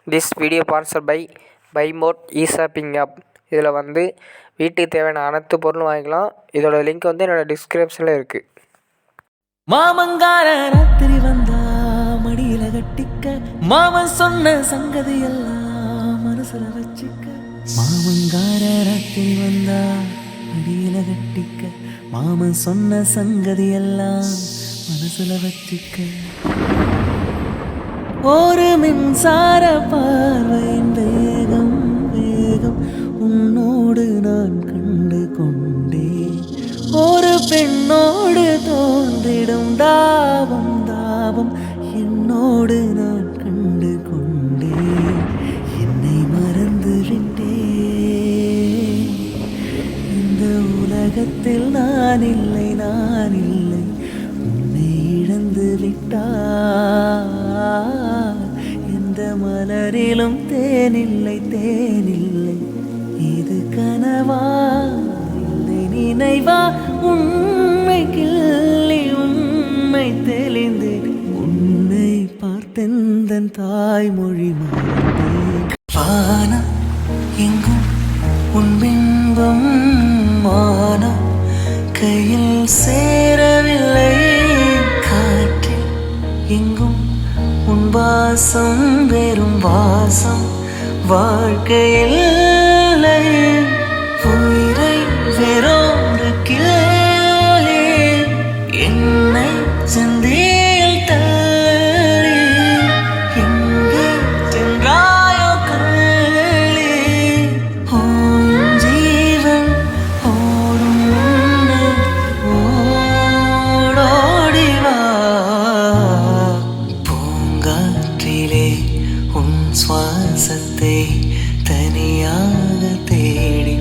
This video sponsored by Mod e shopping app. இதில் வீட்டுக்கு தேவையான அனைத்து பொருளும் வாங்கிக்கலாம். இதோட லிங்க் என்னோட டிஸ்கிரிப்ஷனில் இருக்குது. மாமங்கார ராத்திரி வந்தா மடியில கட்டிக்க, மாமன் சொன்ன சங்கதி எல்லாம் மனசுல வச்சுக்க. மாமங்கார ராத்திரி வந்தா மடியில கட்டிக்க, மாமன் சொன்ன சங்கதி எல்லாம் மனசுல வச்சுக்க. ஒரு மின்சார பார்வையின் வேகம் வேகம் உன்னோடு நான் கண்டு கொண்டேன். ஒரு பெண்ணோடு தோன்றிடும் தாபம் தாபம் என்னோடு நான் கண்டு கொண்டேன். என்னை மறந்து விட்டேன். இந்த உலகத்தில் நான் இல்லை நான் இல்லை, உன்னை இழந்து விட்டார். எந்த மலரிலும் தேனில்லை தேனில்லை, இது கனவா இல்லை நினைவா? உண்மை கிள்ளி உண்மை தெளிந்து உன்னை பார்த்தெந்தன் தாய்மொழி மறந்தேன். வானம் எங்கும் உன் பிம்பம், மானம் கையில் சேரவில்லை. காற்றில் எங்கும் உன் வாசம், வெறும் வாசம் வாழ்க்கையில் இல்லை. உயிரை வேறொன்று கிளே என்னை சந்தியில் தள்ளி, எங்கே சென்றாயோ கள்ளி. உன் ஜீவன் ஓடும் முன்னே ஓடோடிவா. பூங்காற்றிலே உன் சுவாசத்தை தனியாக தேடி